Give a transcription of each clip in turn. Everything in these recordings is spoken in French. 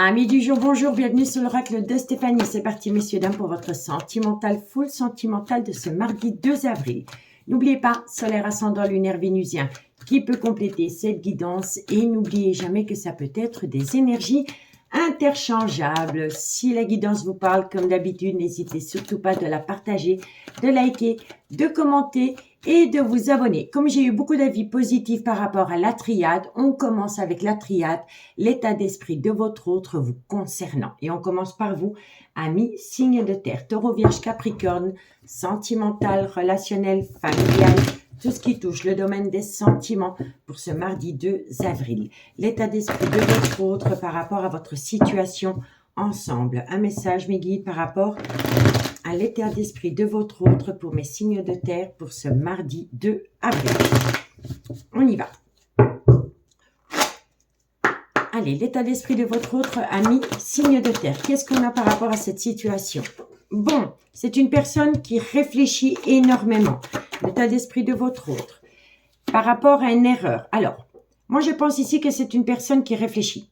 Amis du jour, bonjour, bienvenue sur l'oracle de Stéphanie. C'est parti, messieurs, dames, pour votre sentimental, full sentimental de ce mardi 2 avril. N'oubliez pas, solaire, ascendant, lunaire, vénusien, qui peut compléter cette guidance. Et n'oubliez jamais que ça peut être des énergies interchangeables. Si la guidance vous parle, comme d'habitude, n'hésitez surtout pas de la partager, de liker, de commenter et de vous abonner. Comme j'ai eu beaucoup d'avis positifs par rapport à la triade, on commence avec la triade, l'état d'esprit de votre autre vous concernant. Et on commence par vous, amis, signe de terre, taureau, vierge, capricorne, sentimental, relationnel, familial, tout ce qui touche le domaine des sentiments pour ce mardi 2 avril. L'état d'esprit de votre autre par rapport à votre situation ensemble. Un message, mes guides, par rapport à l'état d'esprit de votre autre pour mes signes de terre pour ce mardi 2 avril. On y va. Allez, l'état d'esprit de votre autre ami, signe de terre. Qu'est-ce qu'on a par rapport à cette situation? Bon, c'est une personne qui réfléchit énormément. L'état d'esprit de votre autre. Par rapport à une erreur. Alors, moi je pense ici que c'est une personne qui réfléchit.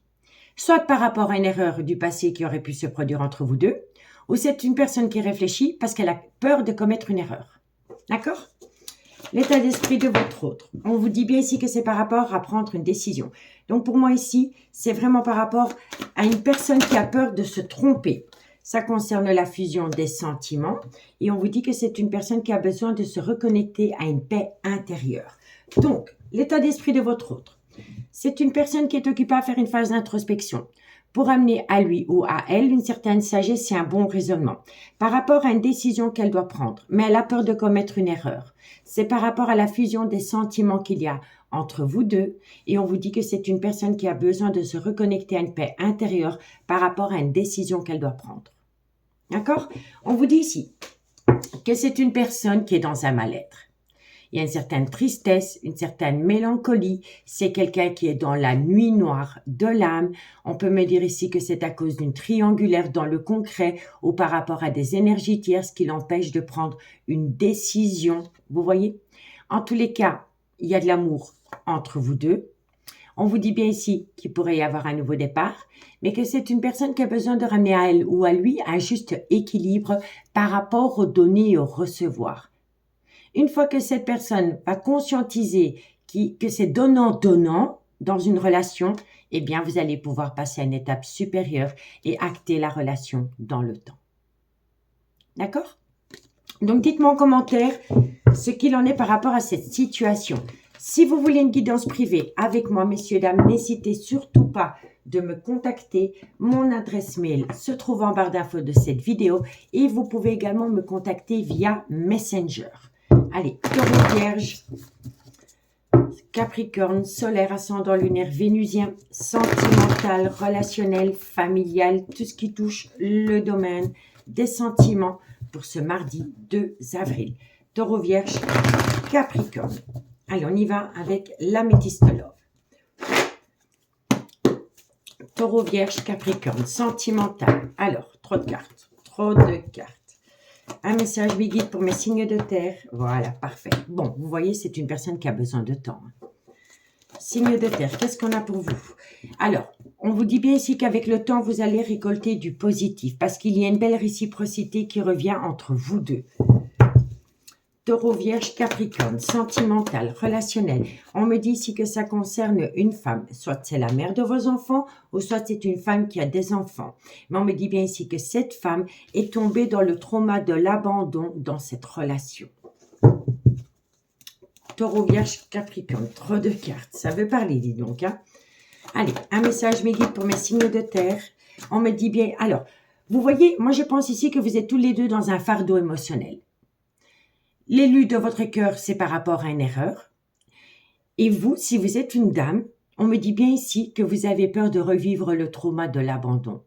Soit par rapport à une erreur du passé qui aurait pu se produire entre vous deux, ou c'est une personne qui réfléchit parce qu'elle a peur de commettre une erreur. D'accord? L'état d'esprit de votre autre. On vous dit bien ici que c'est par rapport à prendre une décision. Donc pour moi ici, c'est vraiment par rapport à une personne qui a peur de se tromper. Ça concerne la fusion des sentiments et on vous dit que c'est une personne qui a besoin de se reconnecter à une paix intérieure. Donc, l'état d'esprit de votre autre. C'est une personne qui est occupée à faire une phase d'introspection pour amener à lui ou à elle une certaine sagesse et un bon raisonnement par rapport à une décision qu'elle doit prendre, mais elle a peur de commettre une erreur. C'est par rapport à la fusion des sentiments qu'il y a entre vous deux et on vous dit que c'est une personne qui a besoin de se reconnecter à une paix intérieure par rapport à une décision qu'elle doit prendre. D'accord? On vous dit ici que c'est une personne qui est dans un mal-être. Il y a une certaine tristesse, une certaine mélancolie. C'est quelqu'un qui est dans la nuit noire de l'âme. On peut me dire ici que c'est à cause d'une triangulaire dans le concret ou par rapport à des énergies tierces qui l'empêchent de prendre une décision. Vous voyez? En tous les cas, il y a de l'amour entre vous deux. On vous dit bien ici qu'il pourrait y avoir un nouveau départ, mais que c'est une personne qui a besoin de ramener à elle ou à lui un juste équilibre par rapport aux donner et au recevoir. Une fois que cette personne va conscientiser que c'est donnant-donnant dans une relation, eh bien, vous allez pouvoir passer à une étape supérieure et acter la relation dans le temps. D'accord? Donc, dites-moi en commentaire ce qu'il en est par rapport à cette situation. Si vous voulez une guidance privée avec moi, messieurs, dames, n'hésitez surtout pas de me contacter. Mon adresse mail se trouve en barre d'infos de cette vidéo et vous pouvez également me contacter via Messenger. Allez, taureau, vierge, capricorne, solaire, ascendant, lunaire, vénusien, sentimental, relationnel, familial, tout ce qui touche le domaine des sentiments pour ce mardi 2 avril. Taureau, vierge, capricorne. Allez, on y va avec l'améthyste love. Taureau, vierge, capricorne, sentimental. Alors, trop de cartes. Un message guide pour mes signes de terre. Voilà, parfait. Bon, vous voyez, c'est une personne qui a besoin de temps. Signe de terre, qu'est-ce qu'on a pour vous? Alors, on vous dit bien ici qu'avec le temps, vous allez récolter du positif parce qu'il y a une belle réciprocité qui revient entre vous deux. Taureau, vierge, capricorne, sentimental, relationnel. On me dit ici que ça concerne une femme. Soit c'est la mère de vos enfants ou soit c'est une femme qui a des enfants. Mais on me dit bien ici que cette femme est tombée dans le trauma de l'abandon dans cette relation. Taureau, vierge, capricorne, trop de cartes. Ça veut parler, dis donc. Hein? Allez, un message mes guides pour mes signes de terre. On me dit bien... Alors, vous voyez, moi je pense ici que vous êtes tous les deux dans un fardeau émotionnel. L'élu de votre cœur, c'est par rapport à une erreur. Et vous, si vous êtes une dame, on me dit bien ici que vous avez peur de revivre le trauma de l'abandon.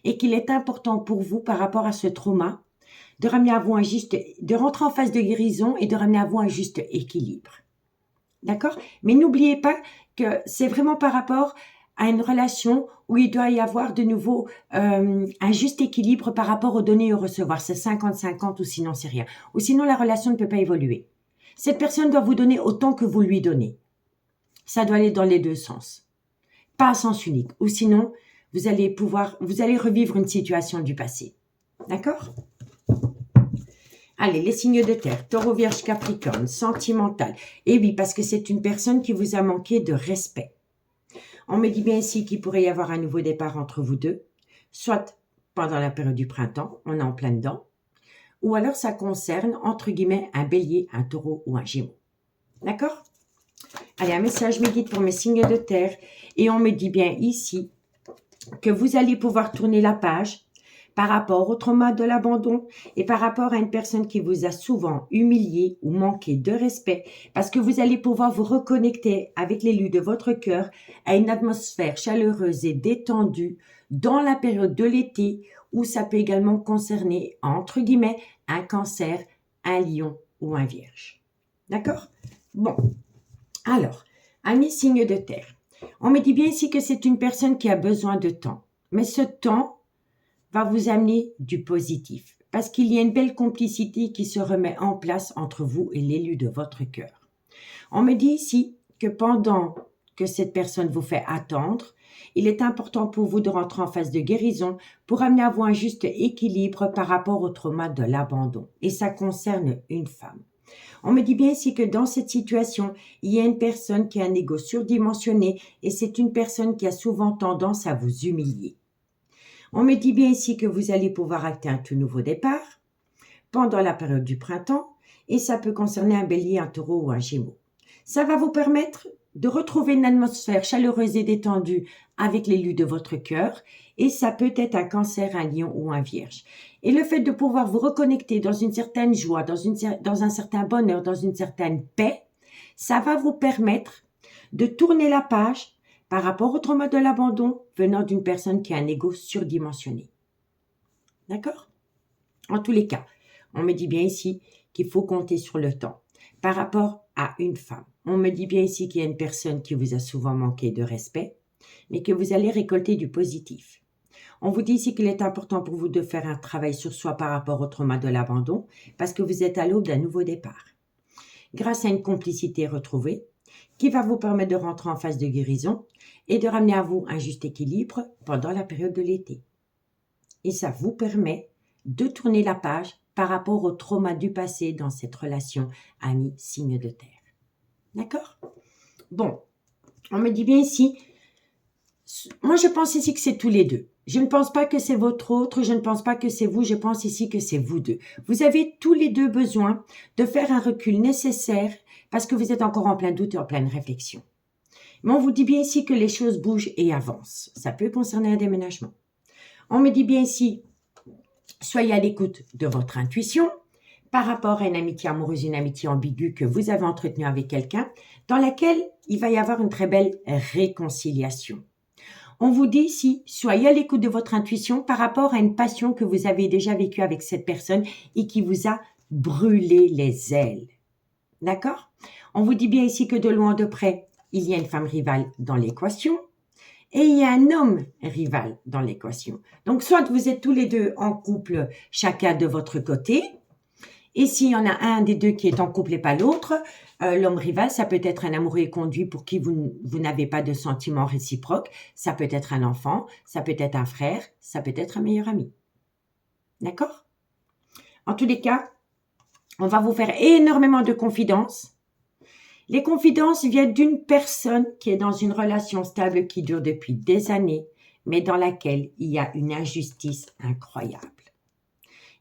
Et qu'il est important pour vous, par rapport à ce trauma, de ramener à vous de rentrer en phase de guérison et de ramener à vous un juste équilibre. D'accord? Mais n'oubliez pas que c'est vraiment par rapport à une relation où il doit y avoir de nouveau un juste équilibre par rapport au donner et au recevoir. C'est 50-50 ou sinon c'est rien. Ou sinon la relation ne peut pas évoluer. Cette personne doit vous donner autant que vous lui donnez. Ça doit aller dans les deux sens. Pas à sens unique. Ou sinon, vous allez revivre une situation du passé. D'accord? Allez, les signes de terre, taureau, vierge, capricorne, sentimental. Et oui, parce que c'est une personne qui vous a manqué de respect. On me dit bien ici qu'il pourrait y avoir un nouveau départ entre vous deux, soit pendant la période du printemps, on est en plein dedans, ou alors ça concerne, entre guillemets, un bélier, un taureau ou un gémeaux. D'accord? Allez, un message me guide pour mes signes de terre. Et on me dit bien ici que vous allez pouvoir tourner la page par rapport au trauma de l'abandon et par rapport à une personne qui vous a souvent humilié ou manqué de respect, parce que vous allez pouvoir vous reconnecter avec l'élu de votre cœur à une atmosphère chaleureuse et détendue dans la période de l'été, où ça peut également concerner, entre guillemets, un cancer, un lion ou un vierge. D'accord? Bon, alors, amis signes de terre, on me dit bien ici que c'est une personne qui a besoin de temps, mais ce temps va vous amener du positif, parce qu'il y a une belle complicité qui se remet en place entre vous et l'élu de votre cœur. On me dit ici que pendant que cette personne vous fait attendre, il est important pour vous de rentrer en phase de guérison pour amener à vous un juste équilibre par rapport au trauma de l'abandon. Et ça concerne une femme. On me dit bien ici que dans cette situation, il y a une personne qui a un ego surdimensionné et c'est une personne qui a souvent tendance à vous humilier. On me dit bien ici que vous allez pouvoir acter un tout nouveau départ pendant la période du printemps et ça peut concerner un bélier, un taureau ou un gémeaux. Ça va vous permettre de retrouver une atmosphère chaleureuse et détendue avec l'élu de votre cœur et ça peut être un cancer, un lion ou un vierge. Et le fait de pouvoir vous reconnecter dans une certaine joie, dans un certain bonheur, dans une certaine paix, ça va vous permettre de tourner la page par rapport au trauma de l'abandon venant d'une personne qui a un ego surdimensionné. D'accord? En tous les cas, on me dit bien ici qu'il faut compter sur le temps. Par rapport à une femme, on me dit bien ici qu'il y a une personne qui vous a souvent manqué de respect, mais que vous allez récolter du positif. On vous dit ici qu'il est important pour vous de faire un travail sur soi par rapport au trauma de l'abandon, parce que vous êtes à l'aube d'un nouveau départ. Grâce à une complicité retrouvée, qui va vous permettre de rentrer en phase de guérison et de ramener à vous un juste équilibre pendant la période de l'été. Et ça vous permet de tourner la page par rapport au trauma du passé dans cette relation ami signe de terre. D'accord? Bon, on me dit bien ici, moi je pense ici que c'est tous les deux. Je ne pense pas que c'est votre autre, je ne pense pas que c'est vous, je pense ici que c'est vous deux. Vous avez tous les deux besoin de faire un recul nécessaire parce que vous êtes encore en plein doute et en pleine réflexion. Mais on vous dit bien ici que les choses bougent et avancent. Ça peut concerner un déménagement. On me dit bien ici, soyez à l'écoute de votre intuition par rapport à une amitié amoureuse, une amitié ambiguë que vous avez entretenue avec quelqu'un, dans laquelle il va y avoir une très belle réconciliation. On vous dit ici, soyez à l'écoute de votre intuition par rapport à une passion que vous avez déjà vécue avec cette personne et qui vous a brûlé les ailes. D'accord? On vous dit bien ici que de loin de près, il y a une femme rivale dans l'équation et il y a un homme rival dans l'équation. Donc, soit vous êtes tous les deux en couple, chacun de votre côté, et s'il y en a un des deux qui est en couple et pas l'autre, l'homme rival, ça peut être un amoureux conduit pour qui vous n'avez pas de sentiments réciproques, ça peut être un enfant, ça peut être un frère, ça peut être un meilleur ami. D'accord? En tous les cas, on va vous faire énormément de confidences. Les confidences viennent d'une personne qui est dans une relation stable qui dure depuis des années, mais dans laquelle il y a une injustice incroyable.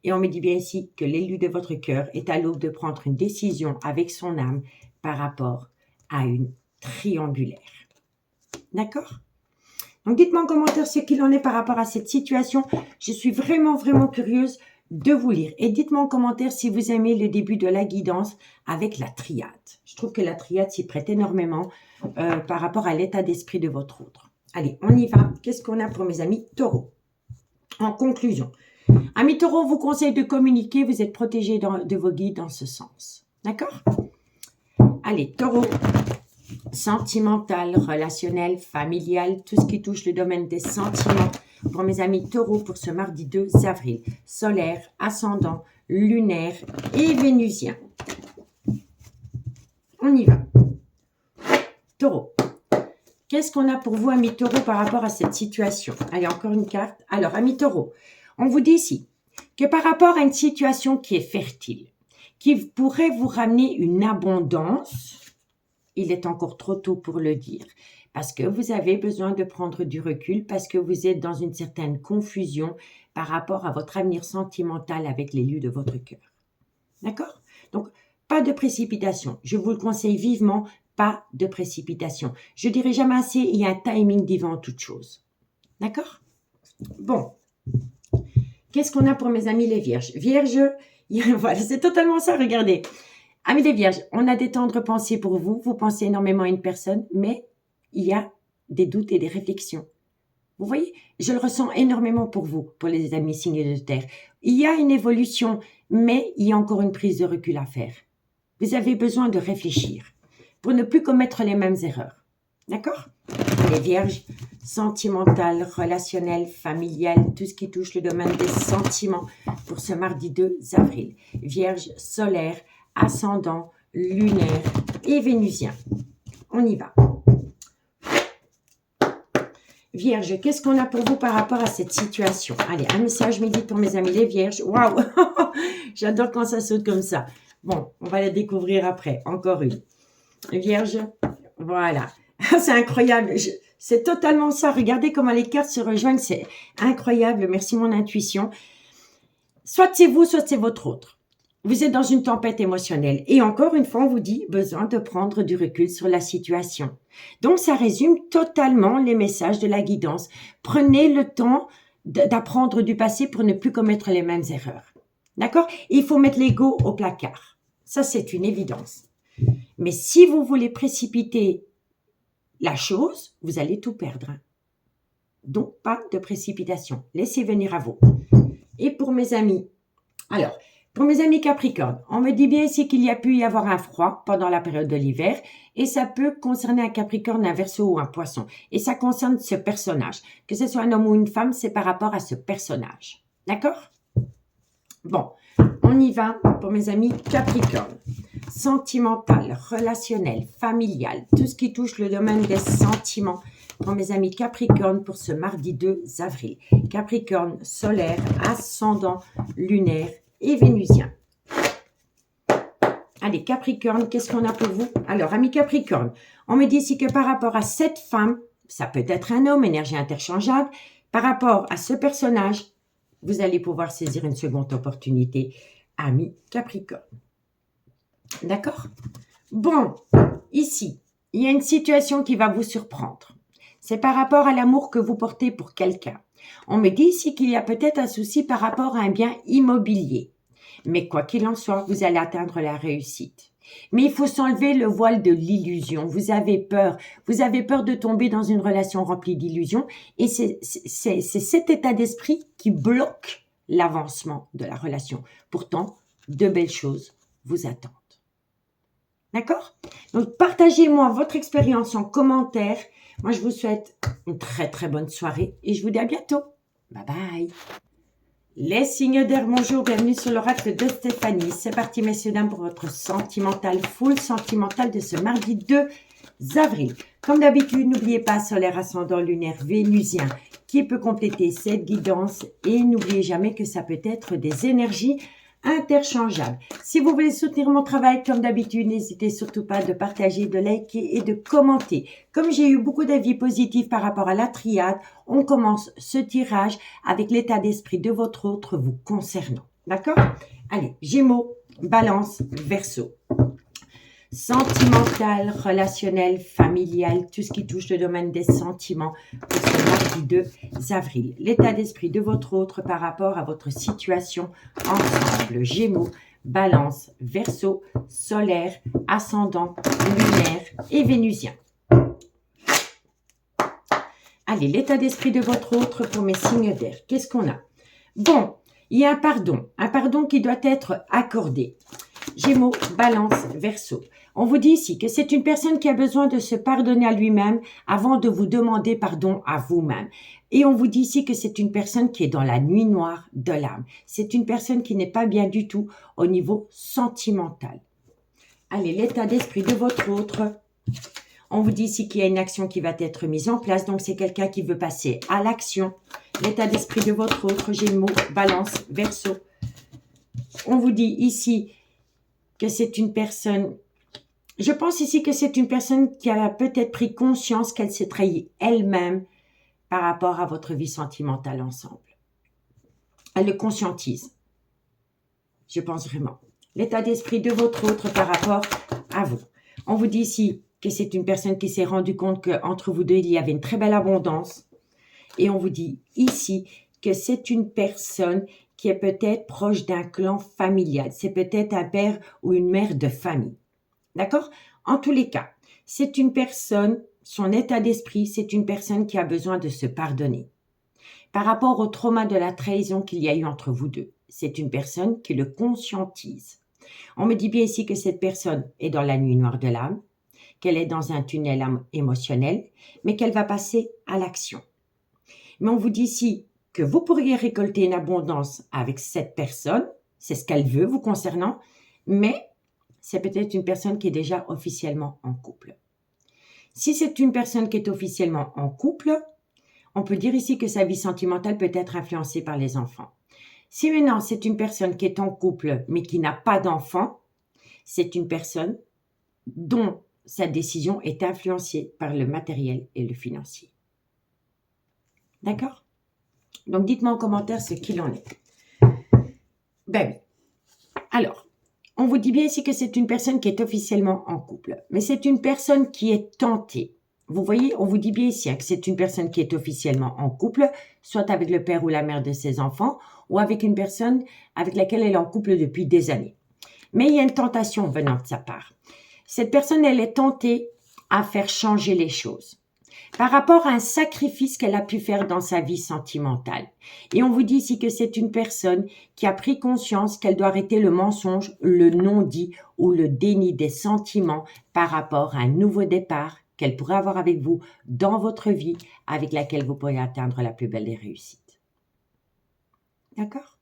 Et on me dit bien ici que l'élu de votre cœur est à l'aube de prendre une décision avec son âme par rapport à une triangulaire. D'accord? Donc dites-moi en commentaire ce qu'il en est par rapport à cette situation. Je suis vraiment, vraiment curieuse de vous lire. Et dites-moi en commentaire si vous aimez le début de la guidance avec la triade. Je trouve que la triade s'y prête énormément par rapport à l'état d'esprit de votre autre. Allez, on y va. Qu'est-ce qu'on a pour mes amis taureaux? En conclusion, amis taureaux, on vous conseille de communiquer. Vous êtes protégés de vos guides dans ce sens. D'accord? Allez, taureau, sentimental, relationnel, familial, tout ce qui touche le domaine des sentiments. Pour mes amis taureaux, pour ce mardi 2 avril, solaire, ascendant, lunaire et vénusien. On y va. Taureau, Qu'est-ce qu'on a pour vous, amis taureaux, par rapport à cette situation? Allez, encore une carte. Alors, amis taureaux, on vous dit ici que par rapport à une situation qui est fertile, qui pourrait vous ramener une abondance, il est encore trop tôt pour le dire, parce que vous avez besoin de prendre du recul, parce que vous êtes dans une certaine confusion par rapport à votre avenir sentimental avec l'élu de votre cœur. D'accord? Donc, pas de précipitation. Je vous le conseille vivement, pas de précipitation. Je dirais jamais assez, il y a un timing divin en toute chose. D'accord? Bon. Qu'est-ce qu'on a pour mes amis les vierges? Vierges, voilà, c'est totalement ça, regardez. Amis les vierges, on a des tendres pensées pour vous. Vous pensez énormément à une personne, mais il y a des doutes et des réflexions. Vous voyez, je le ressens énormément pour vous, pour les amis signes de terre. Il y a une évolution, mais il y a encore une prise de recul à faire. Vous avez besoin de réfléchir pour ne plus commettre les mêmes erreurs. D'accord? Les vierges, sentimentales, relationnelles, familiales, tout ce qui touche le domaine des sentiments pour ce mardi 2 avril. Vierge solaire, ascendant, lunaire et vénusien. On y va. Vierge, qu'est-ce qu'on a pour vous par rapport à cette situation? Allez, un message médite pour mes amis les vierges. Waouh! J'adore quand ça saute comme ça. Bon, on va la découvrir après. Encore une. Vierge, voilà. C'est incroyable. C'est totalement ça. Regardez comment les cartes se rejoignent. C'est incroyable. Merci mon intuition. Soit c'est vous, soit c'est votre autre. Vous êtes dans une tempête émotionnelle. Et encore une fois, on vous dit besoin de prendre du recul sur la situation. Donc, ça résume totalement les messages de la guidance. Prenez le temps d'apprendre du passé pour ne plus commettre les mêmes erreurs. D'accord? Il faut mettre l'ego au placard. Ça, c'est une évidence. Mais si vous voulez précipiter la chose, vous allez tout perdre. Donc, pas de précipitation. Laissez venir à vous. Et pour mes amis, alors, pour mes amis Capricorne, on me dit bien ici qu'il y a pu y avoir un froid pendant la période de l'hiver et ça peut concerner un Capricorne, un Verseau ou un Poisson. Et ça concerne ce personnage. Que ce soit un homme ou une femme, c'est par rapport à ce personnage. D'accord? Bon, on y va pour mes amis Capricorne. Sentimental, relationnel, familial, tout ce qui touche le domaine des sentiments pour mes amis Capricorne pour ce mardi 2 avril. Capricorne solaire, ascendant, lunaire et vénusien. Allez, Capricorne, qu'est-ce qu'on a pour vous? Alors, amis Capricorne, on me dit ici que par rapport à cette femme, ça peut être un homme, énergie interchangeable, par rapport à ce personnage, vous allez pouvoir saisir une seconde opportunité, amis Capricorne. D'accord? Bon, ici, il y a une situation qui va vous surprendre. C'est par rapport à l'amour que vous portez pour quelqu'un. On me dit ici qu'il y a peut-être un souci par rapport à un bien immobilier. Mais quoi qu'il en soit, vous allez atteindre la réussite. Mais il faut s'enlever le voile de l'illusion. Vous avez peur de tomber dans une relation remplie d'illusions. Et c'est cet état d'esprit qui bloque l'avancement de la relation. Pourtant, de belles choses vous attendent. D'accord? Donc, partagez-moi votre expérience en commentaire. Moi, je vous souhaite une très, très bonne soirée et je vous dis à bientôt. Bye bye. Les signes d'air, bonjour, bienvenue sur l'oracle de Stéphanie. C'est parti, messieurs, dames, pour votre sentimental, full sentimental de ce mardi 2 avril. Comme d'habitude, n'oubliez pas solaire, ascendant, lunaire, vénusien qui peut compléter cette guidance et n'oubliez jamais que ça peut être des énergies interchangeables. Si vous voulez soutenir mon travail, comme d'habitude, n'hésitez surtout pas de partager, de liker et de commenter. Comme j'ai eu beaucoup d'avis positifs par rapport à la triade, on commence ce tirage avec l'état d'esprit de votre autre vous concernant. D'accord? Allez, Gémeaux, Balance, Verseau. Sentimental, relationnel, familial, tout ce qui touche le domaine des sentiments pour ce mardi 2 avril. L'état d'esprit de votre autre par rapport à votre situation ensemble. Gémeaux, Balance, Verseau, solaire, ascendant, lunaire et vénusien. Allez, l'état d'esprit de votre autre pour mes signes d'air. Qu'est-ce qu'on a? Bon, il y a un pardon qui doit être accordé. Gémeaux, Balance, Verseau. On vous dit ici que c'est une personne qui a besoin de se pardonner à lui-même avant de vous demander pardon à vous-même. Et on vous dit ici que c'est une personne qui est dans la nuit noire de l'âme. C'est une personne qui n'est pas bien du tout au niveau sentimental. Allez, l'état d'esprit de votre autre. On vous dit ici qu'il y a une action qui va être mise en place. Donc, c'est quelqu'un qui veut passer à l'action. L'état d'esprit de votre autre, Gémeaux, Balance, Verseau. On vous dit ici que c'est une personne... Je pense ici que c'est une personne qui a peut-être pris conscience qu'elle s'est trahie elle-même par rapport à votre vie sentimentale ensemble. Elle le conscientise. Je pense vraiment. L'état d'esprit de votre autre par rapport à vous. On vous dit ici que c'est une personne qui s'est rendue compte qu'entre vous deux, il y avait une très belle abondance. Et on vous dit ici que c'est une personne qui est peut-être proche d'un clan familial. C'est peut-être un père ou une mère de famille. D'accord? En tous les cas, c'est une personne, son état d'esprit, c'est une personne qui a besoin de se pardonner. Par rapport au trauma de la trahison qu'il y a eu entre vous deux, c'est une personne qui le conscientise. On me dit bien ici que cette personne est dans la nuit noire de l'âme, qu'elle est dans un tunnel émotionnel, mais qu'elle va passer à l'action. Mais on vous dit ici que vous pourriez récolter une abondance avec cette personne, c'est ce qu'elle veut vous concernant, mais c'est peut-être une personne qui est déjà officiellement en couple. Si c'est une personne qui est officiellement en couple, on peut dire ici que sa vie sentimentale peut être influencée par les enfants. Si maintenant c'est une personne qui est en couple mais qui n'a pas d'enfant, c'est une personne dont sa décision est influencée par le matériel et le financier. D'accord? Donc dites-moi en commentaire ce qu'il en est. Ben oui. Alors, on vous dit bien ici que c'est une personne qui est officiellement en couple, mais c'est une personne qui est tentée. Vous voyez, on vous dit bien ici que c'est une personne qui est officiellement en couple, soit avec le père ou la mère de ses enfants, ou avec une personne avec laquelle elle est en couple depuis des années. Mais il y a une tentation venant de sa part. Cette personne, elle est tentée à faire changer les choses par rapport à un sacrifice qu'elle a pu faire dans sa vie sentimentale. Et on vous dit ici que c'est une personne qui a pris conscience qu'elle doit arrêter le mensonge, le non-dit ou le déni des sentiments par rapport à un nouveau départ qu'elle pourrait avoir avec vous dans votre vie, avec laquelle vous pourriez atteindre la plus belle des réussites. D'accord?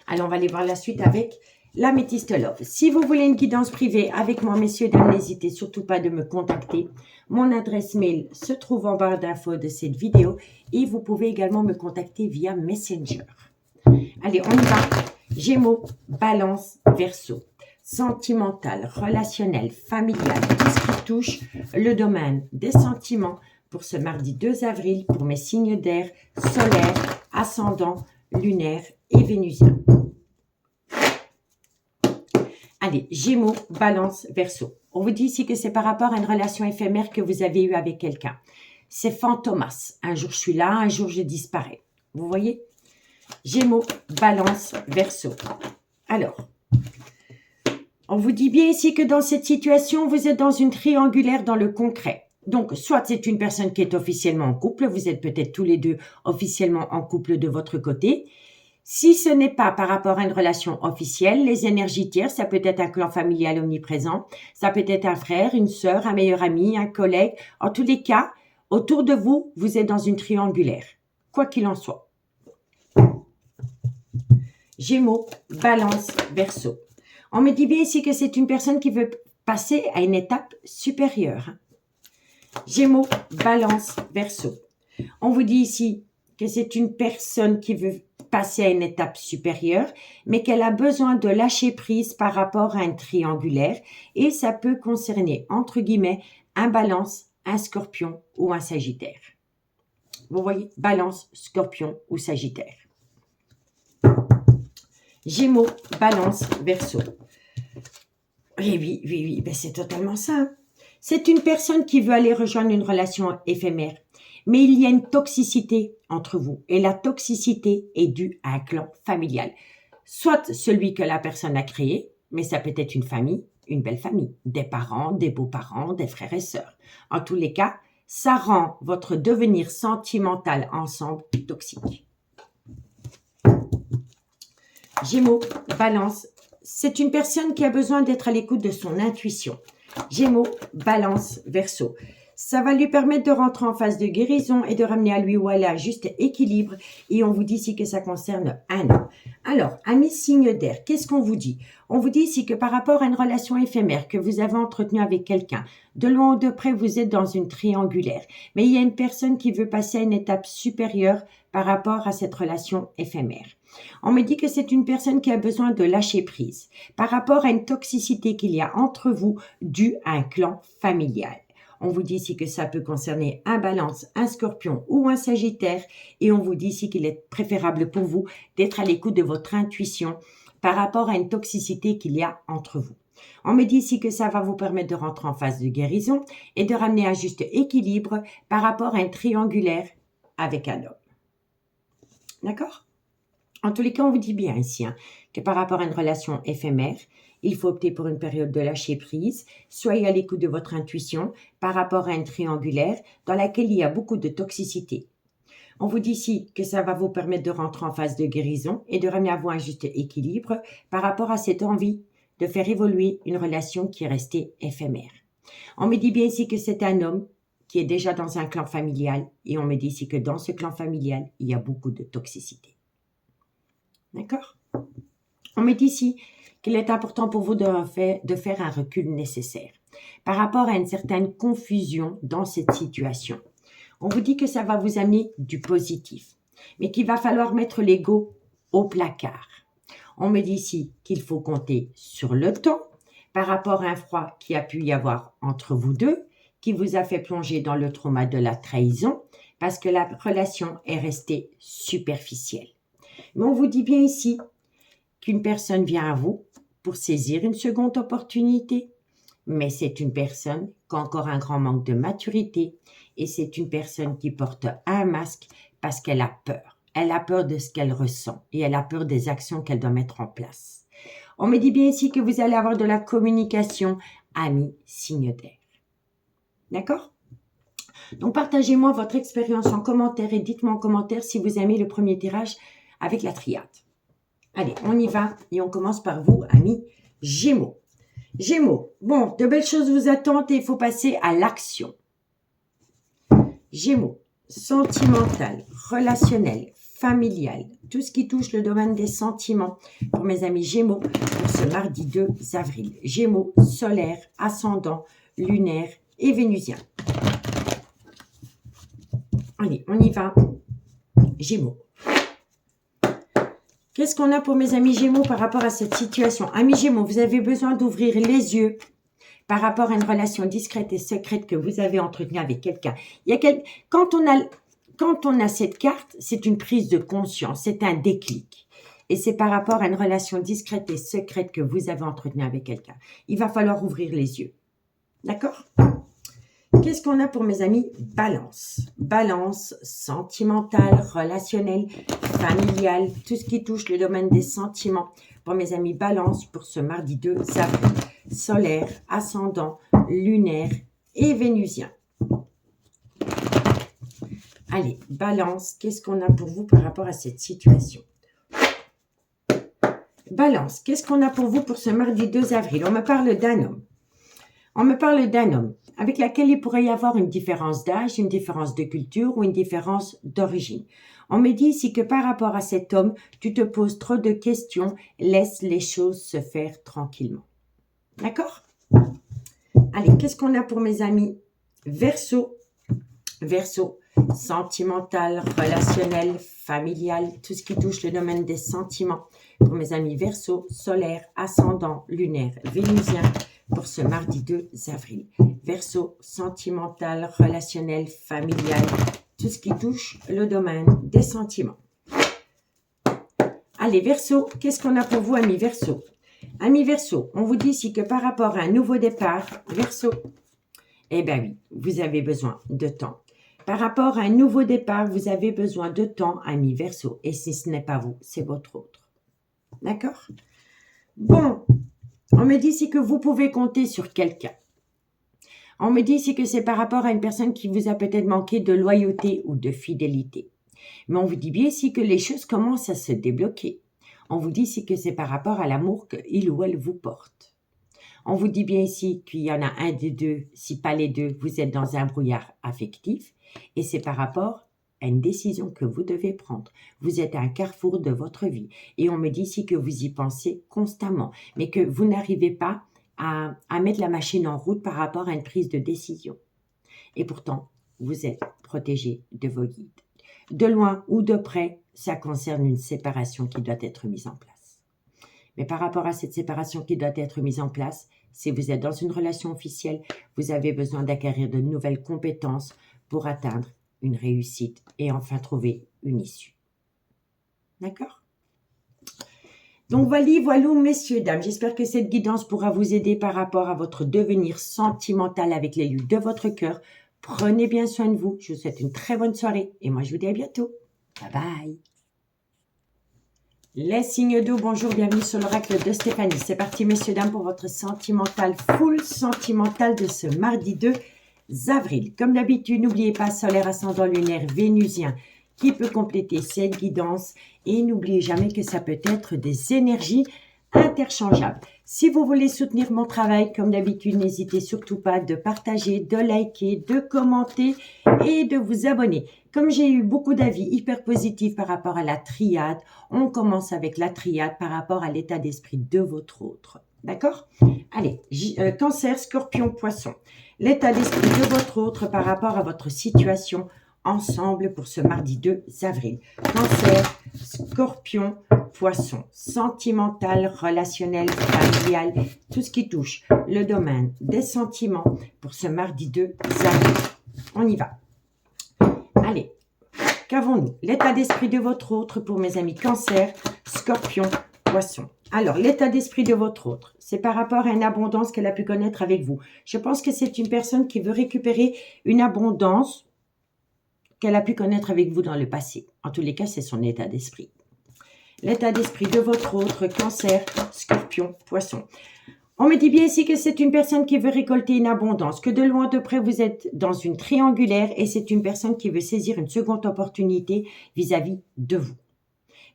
Alors, on va aller voir la suite avec l'Améthyste Love. Si vous voulez une guidance privée avec moi, messieurs, dames, n'hésitez surtout pas de me contacter. Mon adresse mail se trouve en barre d'infos de cette vidéo et vous pouvez également me contacter via Messenger. Allez, on y va. Gémeaux, Balance, Verseau. Sentimental, relationnel, familial, tout ce qui touche le domaine des sentiments pour ce mardi 2 avril pour mes signes d'air solaire, ascendant, lunaire et vénusien. Allez, Gémeaux, Balance, Verseau. On vous dit ici que c'est par rapport à une relation éphémère que vous avez eue avec quelqu'un. C'est fantomas. Un jour je suis là, un jour je disparais. Vous voyez? Gémeaux, Balance, Verseau. Alors, on vous dit bien ici que dans cette situation, vous êtes dans une triangulaire dans le concret. Donc, soit c'est une personne qui est officiellement en couple, vous êtes peut-être tous les deux officiellement en couple de votre côté. Si ce n'est pas par rapport à une relation officielle, les énergies tierces, ça peut être un clan familial omniprésent, ça peut être un frère, une sœur, un meilleur ami, un collègue. En tous les cas, autour de vous, vous êtes dans une triangulaire, quoi qu'il en soit. Gémeaux, Balance, Verseau. On me dit bien ici que c'est une personne qui veut passer à une étape supérieure. Gémeaux, Balance, Verseau. On vous dit ici que c'est une personne qui veut passer à une étape supérieure, mais qu'elle a besoin de lâcher prise par rapport à un triangulaire et ça peut concerner, entre guillemets, un Balance, un Scorpion ou un Sagittaire. Vous voyez, Balance, Scorpion ou Sagittaire. Gémeaux, Balance, Verseau. Oui, ben c'est totalement ça. Hein. C'est une personne qui veut aller rejoindre une relation éphémère. Mais il y a une toxicité entre vous. Et la toxicité est due à un clan familial. Soit celui que la personne a créé, mais ça peut être une famille, une belle famille. Des parents, des beaux-parents, des frères et sœurs. En tous les cas, ça rend votre devenir sentimental ensemble toxique. Gémeaux, Balance. C'est une personne qui a besoin d'être à l'écoute de son intuition. Gémeaux, Balance, Verseau. Ça va lui permettre de rentrer en phase de guérison et de ramener à lui ou à elle un juste équilibre. Et on vous dit ici que ça concerne un homme. Alors, amis signes d'air, qu'est-ce qu'on vous dit? On vous dit ici que par rapport à une relation éphémère que vous avez entretenue avec quelqu'un, de loin ou de près, vous êtes dans une triangulaire. Mais il y a une personne qui veut passer à une étape supérieure par rapport à cette relation éphémère. On me dit que c'est une personne qui a besoin de lâcher prise par rapport à une toxicité qu'il y a entre vous due à un clan familial. On vous dit ici que ça peut concerner un Balance, un Scorpion ou un Sagittaire. Et on vous dit ici qu'il est préférable pour vous d'être à l'écoute de votre intuition par rapport à une toxicité qu'il y a entre vous. On me dit ici que ça va vous permettre de rentrer en phase de guérison et de ramener un juste équilibre par rapport à un triangulaire avec un homme. D'accord? En tous les cas, on vous dit bien ici que par rapport à une relation éphémère, il faut opter pour une période de lâcher prise. Soyez à l'écoute de votre intuition par rapport à une triangulaire dans laquelle il y a beaucoup de toxicité. On vous dit ici que ça va vous permettre de rentrer en phase de guérison et de ramener à vous un juste équilibre par rapport à cette envie de faire évoluer une relation qui est restée éphémère. On me dit bien ici que c'est un homme qui est déjà dans un clan familial et on me dit ici que dans ce clan familial, il y a beaucoup de toxicité. D'accord? On me dit ici qu'il est important pour vous de faire un recul nécessaire par rapport à une certaine confusion dans cette situation. On vous dit que ça va vous amener du positif, mais qu'il va falloir mettre l'ego au placard. On me dit ici qu'il faut compter sur le temps par rapport à un froid qui a pu y avoir entre vous deux, qui vous a fait plonger dans le trauma de la trahison parce que la relation est restée superficielle. Mais on vous dit bien ici qu'une personne vient à vous pour saisir une seconde opportunité, mais c'est une personne qui a encore un grand manque de maturité et c'est une personne qui porte un masque parce qu'elle a peur. Elle a peur de ce qu'elle ressent et elle a peur des actions qu'elle doit mettre en place. On me dit bien ici que vous allez avoir de la communication, amis, signe d'air. D'accord? Donc, partagez-moi votre expérience en commentaire et dites-moi en commentaire si vous aimez le premier tirage avec la triade. Allez, on y va et on commence par vous, amis Gémeaux. Gémeaux, bon, de belles choses vous attendent et il faut passer à l'action. Gémeaux, sentimental, relationnel, familial, tout ce qui touche le domaine des sentiments pour mes amis Gémeaux pour ce mardi 2 avril. Gémeaux, solaire, ascendant, lunaire et vénusien. Allez, on y va. Gémeaux. Qu'est-ce qu'on a pour mes amis Gémeaux par rapport à cette situation? Amis Gémeaux, vous avez besoin d'ouvrir les yeux par rapport à une relation discrète et secrète que vous avez entretenue avec quelqu'un. Quand on a cette carte, c'est une prise de conscience, c'est un déclic. Et c'est par rapport à une relation discrète et secrète que vous avez entretenue avec quelqu'un. Il va falloir ouvrir les yeux. D'accord? Qu'est-ce qu'on a pour mes amis Balance? Balance, sentimental, relationnel, familial, tout ce qui touche le domaine des sentiments. Pour mes amis Balance, pour ce mardi 2 avril, solaire, ascendant, lunaire et vénusien. Allez, Balance, qu'est-ce qu'on a pour vous par rapport à cette situation? Balance, qu'est-ce qu'on a pour vous pour ce mardi 2 avril? On me parle d'un homme. On me parle d'un homme avec lequel il pourrait y avoir une différence d'âge, une différence de culture ou une différence d'origine. On me dit ici que par rapport à cet homme, tu te poses trop de questions, laisse les choses se faire tranquillement. D'accord? Allez, qu'est-ce qu'on a pour mes amis Verseau? Verseau, sentimental, relationnel, familial, tout ce qui touche le domaine des sentiments. Pour mes amis Verseau, solaire, ascendant, lunaire, vénusien, pour ce mardi 2 avril. Verseau, sentimental, relationnel, familial, tout ce qui touche le domaine des sentiments. Allez, Verseau, qu'est-ce qu'on a pour vous, amis Verseau? Amis Verseau, on vous dit ici que par rapport à un nouveau départ, Verseau, eh bien oui, vous avez besoin de temps. Par rapport à un nouveau départ, vous avez besoin de temps, amis Verseau. Et si ce n'est pas vous, c'est votre autre. D'accord? Bon, on me dit ici que vous pouvez compter sur quelqu'un. On me dit ici que c'est par rapport à une personne qui vous a peut-être manqué de loyauté ou de fidélité. Mais on vous dit bien ici que les choses commencent à se débloquer. On vous dit ici que c'est par rapport à l'amour qu'il ou elle vous porte. On vous dit bien ici qu'il y en a un des deux, si pas les deux, vous êtes dans un brouillard affectif et c'est par rapport à une décision que vous devez prendre. Vous êtes à un carrefour de votre vie et on me dit ici que vous y pensez constamment, mais que vous n'arrivez pas à mettre la machine en route par rapport à une prise de décision. Et pourtant, vous êtes protégé de vos guides. De loin ou de près, ça concerne une séparation qui doit être mise en place. Mais par rapport à cette séparation qui doit être mise en place, si vous êtes dans une relation officielle, vous avez besoin d'acquérir de nouvelles compétences pour atteindre une réussite et enfin trouver une issue. D'accord? Donc voilà, messieurs, dames, j'espère que cette guidance pourra vous aider par rapport à votre devenir sentimental avec l'élu de votre cœur. Prenez bien soin de vous, je vous souhaite une très bonne soirée et moi je vous dis à bientôt. Bye bye. Les signes d'eau, bonjour, bienvenue sur l'oracle de Stéphanie. C'est parti, messieurs, dames, pour votre sentimental, full sentimental de ce mardi 2 avril. Comme d'habitude, n'oubliez pas solaire, ascendant lunaire, vénusien qui peut compléter cette guidance. Et n'oubliez jamais que ça peut être des énergies interchangeables. Si vous voulez soutenir mon travail, comme d'habitude, n'hésitez surtout pas de partager, de liker, de commenter et de vous abonner. Comme j'ai eu beaucoup d'avis hyper positifs par rapport à la triade, on commence avec la triade par rapport à l'état d'esprit de votre autre. D'accord? Allez, Cancer, Scorpion, Poisson. L'état d'esprit de votre autre par rapport à votre situation ensemble pour ce mardi 2 avril. Cancer, Scorpion, Poisson. Sentimental, relationnel, familial, tout ce qui touche le domaine des sentiments pour ce mardi 2 avril. On y va. Allez, qu'avons-nous? L'état d'esprit de votre autre pour mes amis Cancer, Scorpion, Poisson. Alors, l'état d'esprit de votre autre, c'est par rapport à une abondance qu'elle a pu connaître avec vous. Je pense que c'est une personne qui veut récupérer une abondance qu'elle a pu connaître avec vous dans le passé. En tous les cas, c'est son état d'esprit. L'état d'esprit de votre autre, Cancer, Scorpion, Poisson. On me dit bien ici que c'est une personne qui veut récolter une abondance, que de loin de près, vous êtes dans une triangulaire et c'est une personne qui veut saisir une seconde opportunité vis-à-vis de vous.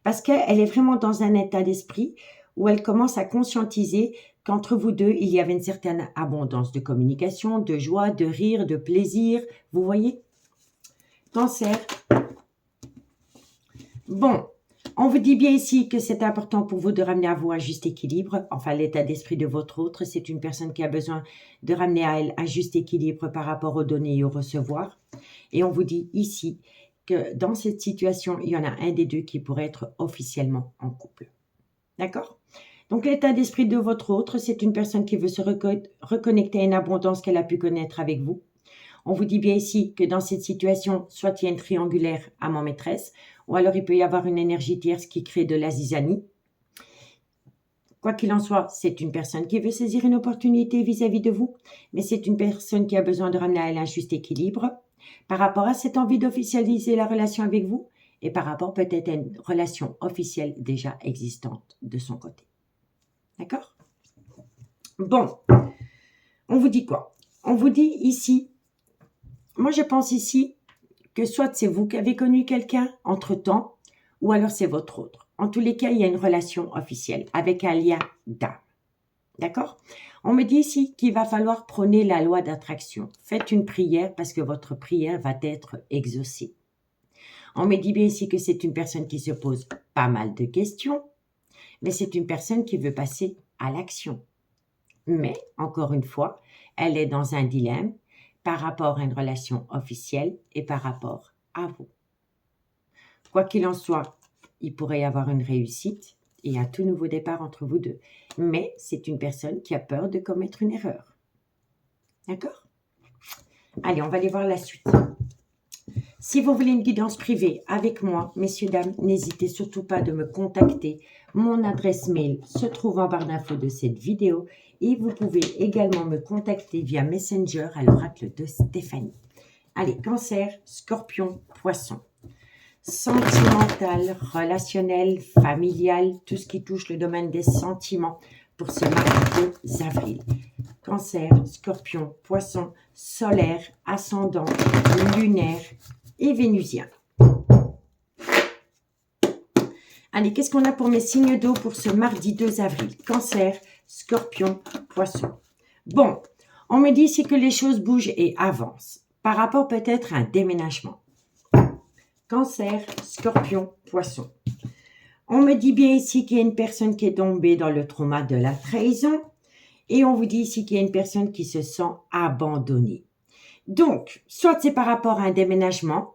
Parce qu'elle est vraiment dans un état d'esprit où elle commence à conscientiser qu'entre vous deux, il y avait une certaine abondance de communication, de joie, de rire, de plaisir. Vous voyez? Cancer. Bon. On vous dit bien ici que c'est important pour vous de ramener à vous un juste équilibre. Enfin, l'état d'esprit de votre autre, c'est une personne qui a besoin de ramener à elle un juste équilibre par rapport aux donner et aux recevoir. Et on vous dit ici que dans cette situation, il y en a un des deux qui pourrait être officiellement en couple. D'accord? Donc, l'état d'esprit de votre autre, c'est une personne qui veut se reconnecter à une abondance qu'elle a pu connaître avec vous. On vous dit bien ici que dans cette situation, soit il y a une triangulaire amant-maîtresse, ou alors il peut y avoir une énergie tierce qui crée de la zizanie. Quoi qu'il en soit, c'est une personne qui veut saisir une opportunité vis-à-vis de vous, mais c'est une personne qui a besoin de ramener à elle un juste équilibre par rapport à cette envie d'officialiser la relation avec vous et par rapport peut-être à une relation officielle déjà existante de son côté. D'accord? Bon, on vous dit quoi? On vous dit ici, moi je pense ici que soit c'est vous qui avez connu quelqu'un entre-temps, ou alors c'est votre autre. En tous les cas, il y a une relation officielle avec un lien d'âme. D'accord? On me dit ici qu'il va falloir prôner la loi d'attraction. Faites une prière parce que votre prière va être exaucée. On me dit bien ici que c'est une personne qui se pose pas mal de questions, mais c'est une personne qui veut passer à l'action. Mais, encore une fois, elle est dans un dilemme par rapport à une relation officielle et par rapport à vous. Quoi qu'il en soit, il pourrait y avoir une réussite et un tout nouveau départ entre vous deux. Mais c'est une personne qui a peur de commettre une erreur. D'accord? Allez, on va aller voir la suite. Si vous voulez une guidance privée avec moi, messieurs, dames, n'hésitez surtout pas de me contacter. Mon adresse mail se trouve en barre d'infos de cette vidéo et vous pouvez également me contacter via Messenger à l'oracle de Stéphanie. Allez, Cancer, Scorpion, Poisson. Sentimental, relationnel, familial, tout ce qui touche le domaine des sentiments pour ce mardi 2 avril. Cancer, Scorpion, Poisson, solaire, ascendant, lunaire et vénusien. Allez, qu'est-ce qu'on a pour mes signes d'eau pour ce mardi 2 avril? Cancer, Scorpion, Poisson. Bon, on me dit ici que les choses bougent et avancent par rapport peut-être à un déménagement. Cancer, Scorpion, Poisson. On me dit bien ici qu'il y a une personne qui est tombée dans le trauma de la trahison et on vous dit ici qu'il y a une personne qui se sent abandonnée. Donc, soit c'est par rapport à un déménagement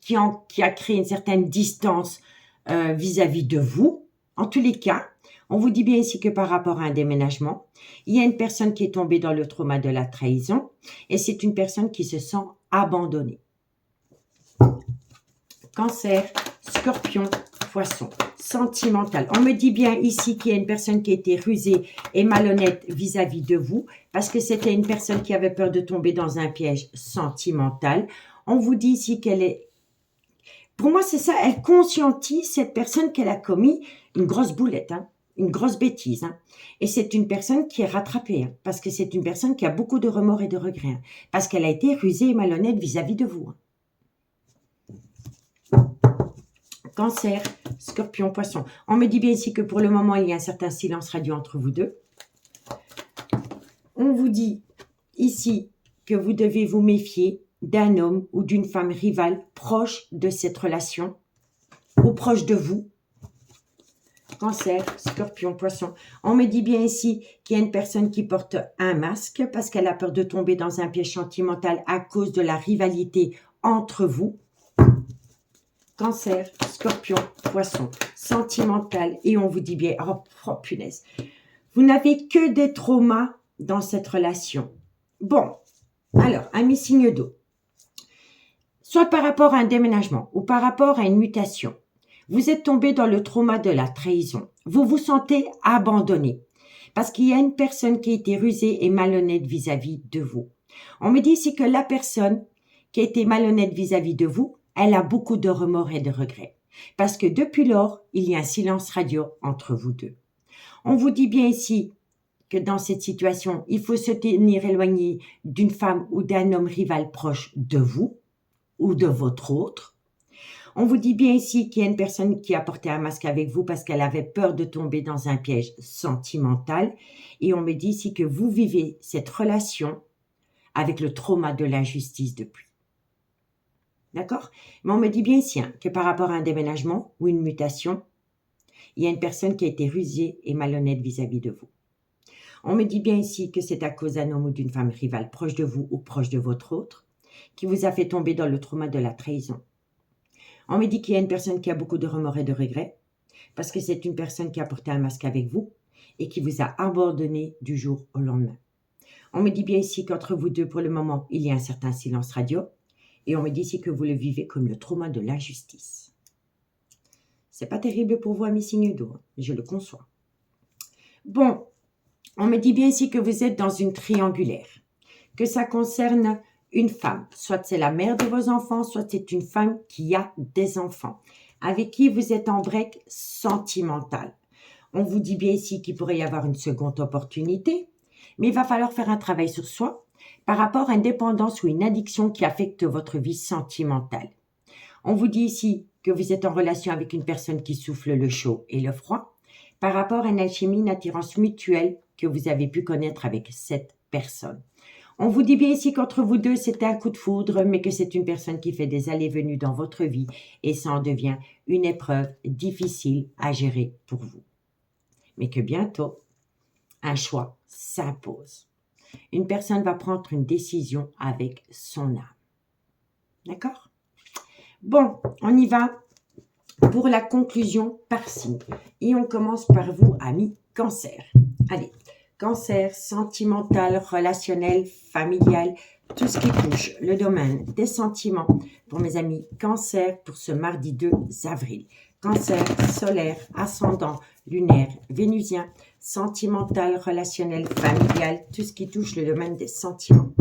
qui a créé une certaine distance vis-à-vis de vous. En tous les cas, on vous dit bien ici que par rapport à un déménagement, il y a une personne qui est tombée dans le trauma de la trahison et c'est une personne qui se sent abandonnée. Cancer, Scorpion, Poisson. Sentimental. On me dit bien ici qu'il y a une personne qui a été rusée et malhonnête vis-à-vis de vous parce que c'était une personne qui avait peur de tomber dans un piège sentimental. On vous dit ici qu'elle est... Pour moi, c'est ça, elle conscientise cette personne qu'elle a commis une grosse boulette, hein, une grosse bêtise. Hein. Et c'est une personne qui est rattrapée hein, parce que c'est une personne qui a beaucoup de remords et de regrets hein, parce qu'elle a été rusée et malhonnête vis-à-vis de vous. Hein. Cancer, Scorpion, Poisson. On me dit bien ici que pour le moment, il y a un certain silence radio entre vous deux. On vous dit ici que vous devez vous méfier d'un homme ou d'une femme rivale proche de cette relation ou proche de vous. Cancer, Scorpion, Poisson. On me dit bien ici qu'il y a une personne qui porte un masque parce qu'elle a peur de tomber dans un piège sentimental à cause de la rivalité entre vous. Cancer, Scorpion, Poisson, sentimental. Et on vous dit bien, oh punaise, vous n'avez que des traumas dans cette relation. Bon, alors, amis signe d'eau, soit par rapport à un déménagement ou par rapport à une mutation, vous êtes tombé dans le trauma de la trahison. Vous vous sentez abandonné parce qu'il y a une personne qui a été rusée et malhonnête vis-à-vis de vous. On me dit ici que la personne qui a été malhonnête vis-à-vis de vous, elle a beaucoup de remords et de regrets. Parce que depuis lors, il y a un silence radio entre vous deux. On vous dit bien ici que dans cette situation, il faut se tenir éloigné d'une femme ou d'un homme rival proche de vous ou de votre autre. On vous dit bien ici qu'il y a une personne qui a porté un masque avec vous parce qu'elle avait peur de tomber dans un piège sentimental. Et on me dit ici que vous vivez cette relation avec le trauma de l'injustice depuis. D'accord? Mais on me dit bien ici hein, que par rapport à un déménagement ou une mutation, il y a une personne qui a été rusée et malhonnête vis-à-vis de vous. On me dit bien ici que c'est à cause d'un homme ou d'une femme rivale proche de vous ou proche de votre autre qui vous a fait tomber dans le trauma de la trahison. On me dit qu'il y a une personne qui a beaucoup de remords et de regrets parce que c'est une personne qui a porté un masque avec vous et qui vous a abandonné du jour au lendemain. On me dit bien ici qu'entre vous deux, pour le moment, il y a un certain silence radio. Et on me dit ici que vous le vivez comme le trauma de l'injustice. C'est pas terrible pour vous, amis signes d'eau, je le conçois. Bon, on me dit bien ici que vous êtes dans une triangulaire, que ça concerne une femme, soit c'est la mère de vos enfants, soit c'est une femme qui a des enfants, avec qui vous êtes en break sentimental. On vous dit bien ici qu'il pourrait y avoir une seconde opportunité, mais il va falloir faire un travail sur soi, par rapport à une dépendance ou une addiction qui affecte votre vie sentimentale. On vous dit ici que vous êtes en relation avec une personne qui souffle le chaud et le froid, par rapport à une alchimie, une attirance mutuelle que vous avez pu connaître avec cette personne. On vous dit bien ici qu'entre vous deux, c'est un coup de foudre, mais que c'est une personne qui fait des allées-venues dans votre vie et ça en devient une épreuve difficile à gérer pour vous. Mais que bientôt, un choix s'impose. Une personne va prendre une décision avec son âme. D'accord? Bon, on y va pour la conclusion par signe. Et on commence par vous, amis Cancer. Allez, Cancer, sentimental, relationnel, familial, tout ce qui touche le domaine des sentiments pour mes amis Cancer pour ce mardi 2 avril. Cancer, solaire, ascendant, lunaire, vénusien, sentimental, relationnel, familial, tout ce qui touche le domaine des sentiments.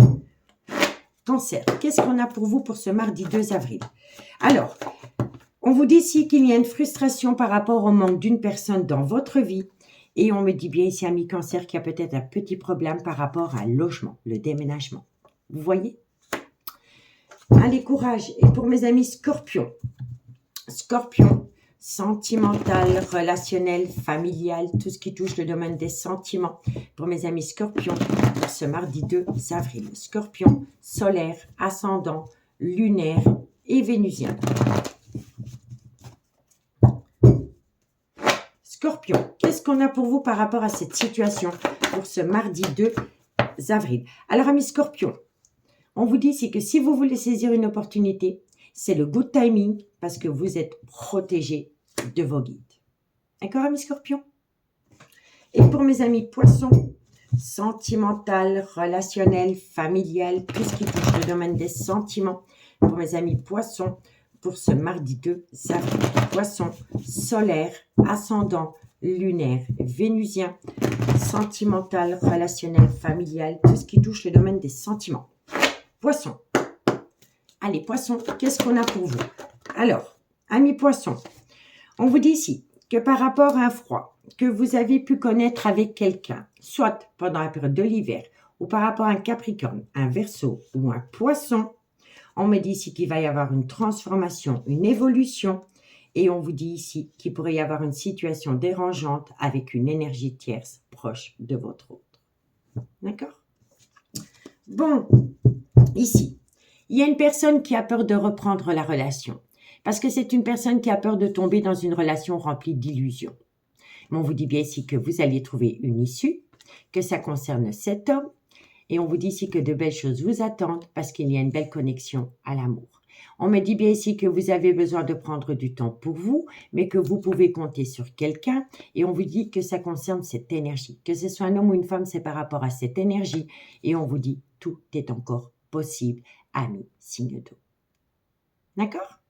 Cancer, qu'est-ce qu'on a pour vous pour ce mardi 2 avril? Alors, on vous dit ici qu'il y a une frustration par rapport au manque d'une personne dans votre vie et on me dit bien ici, ami Cancer, qu'il y a peut-être un petit problème par rapport à un logement, le déménagement. Vous voyez? Allez, courage. Et pour mes amis Scorpions, Scorpion, sentimental, relationnel, familial, tout ce qui touche le domaine des sentiments. Pour mes amis scorpions, pour ce mardi 2 avril. Scorpion, solaire, ascendant, lunaire et vénusien. Scorpion, qu'est-ce qu'on a pour vous par rapport à cette situation pour ce mardi 2 avril? Alors, amis Scorpion, on vous dit ici que si vous voulez saisir une opportunité, c'est le good timing parce que vous êtes protégé de vos guides. D'accord, amis Scorpion? Et pour mes amis Poissons, sentimental, relationnel, familial, tout ce qui touche le domaine des sentiments. Pour mes amis Poissons, pour ce mardi 2 avril. Poissons, solaire, ascendant, lunaire, vénusien, sentimental, relationnel, familial, tout ce qui touche le domaine des sentiments. Poissons. Allez, Poissons, qu'est-ce qu'on a pour vous? Alors, amis Poissons, on vous dit ici que par rapport à un froid que vous avez pu connaître avec quelqu'un, soit pendant la période de l'hiver, ou par rapport à un Capricorne, un Verseau ou un Poisson, on me dit ici qu'il va y avoir une transformation, une évolution, et on vous dit ici qu'il pourrait y avoir une situation dérangeante avec une énergie tierce proche de votre autre. D'accord? Bon, ici, il y a une personne qui a peur de reprendre la relation, parce que c'est une personne qui a peur de tomber dans une relation remplie d'illusions. Mais on vous dit bien ici que vous allez trouver une issue, que ça concerne cet homme, et on vous dit ici que de belles choses vous attendent parce qu'il y a une belle connexion à l'amour. On me dit bien ici que vous avez besoin de prendre du temps pour vous, mais que vous pouvez compter sur quelqu'un. Et on vous dit que ça concerne cette énergie. Que ce soit un homme ou une femme, c'est par rapport à cette énergie. Et on vous dit tout est encore possible, amis signe d'eau. D'accord?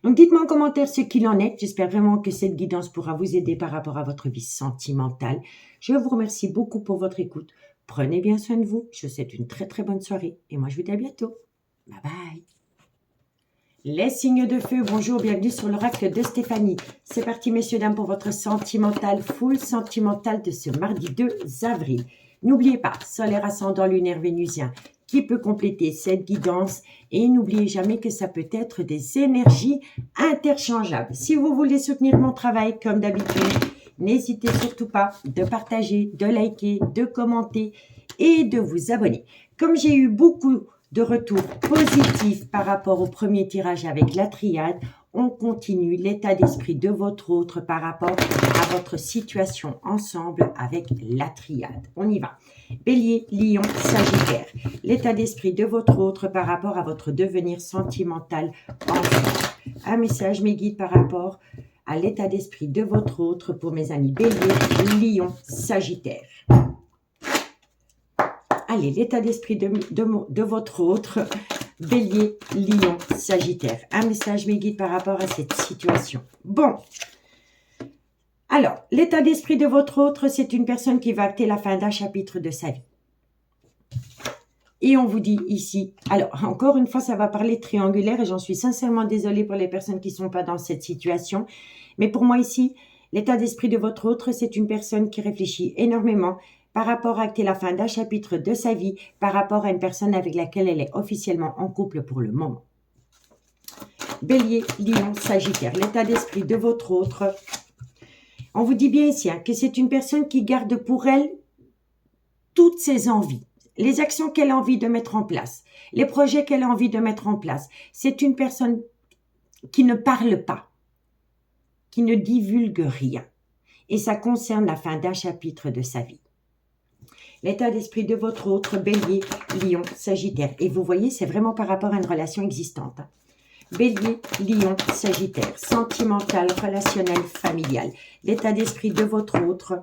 Donc dites-moi en commentaire ce qu'il en est. J'espère vraiment que cette guidance pourra vous aider par rapport à votre vie sentimentale. Je vous remercie beaucoup pour votre écoute. Prenez bien soin de vous. Je vous souhaite une très très bonne soirée. Et moi je vous dis à bientôt. Bye bye. Les signes de feu, bonjour, bienvenue sur l'oracle de Stéphanie. C'est parti messieurs, dames, pour votre sentimental, full sentimental de ce mardi 2 avril. N'oubliez pas, solaire, ascendant, lunaire, vénusien, qui peut compléter cette guidance. Et n'oubliez jamais que ça peut être des énergies interchangeables. Si vous voulez soutenir mon travail comme d'habitude, n'hésitez surtout pas de partager, de liker, de commenter et de vous abonner. Comme j'ai eu beaucoup de retours positifs par rapport au premier tirage avec la triade, on continue l'état d'esprit de votre autre par rapport à votre situation ensemble avec la triade. On y va. Bélier, Lion, Sagittaire. L'état d'esprit de votre autre par rapport à votre devenir sentimental ensemble. Un message, mes guides, par rapport à l'état d'esprit de votre autre pour mes amis Bélier, Lion, Sagittaire. Allez, l'état d'esprit de votre autre, Bélier, Lion, Sagittaire. Un message, mes guides, par rapport à cette situation. Bon. Alors, l'état d'esprit de votre autre, c'est une personne qui va acter la fin d'un chapitre de sa vie. Et on vous dit ici, alors encore une fois, ça va parler triangulaire et j'en suis sincèrement désolée pour les personnes qui ne sont pas dans cette situation. Mais pour moi ici, l'état d'esprit de votre autre, c'est une personne qui réfléchit énormément par rapport à acter la fin d'un chapitre de sa vie, par rapport à une personne avec laquelle elle est officiellement en couple pour le moment. Bélier, Lion, Sagittaire, l'état d'esprit de votre autre. On vous dit bien ici que c'est une personne qui garde pour elle toutes ses envies, les actions qu'elle a envie de mettre en place, les projets qu'elle a envie de mettre en place. C'est une personne qui ne parle pas, qui ne divulgue rien. Et ça concerne la fin d'un chapitre de sa vie. L'état d'esprit de votre autre, Bélier, Lion, Sagittaire. Et vous voyez, c'est vraiment par rapport à une relation existante. Bélier, Lion, Sagittaire. Sentimental, relationnel, familial. L'état d'esprit de votre autre.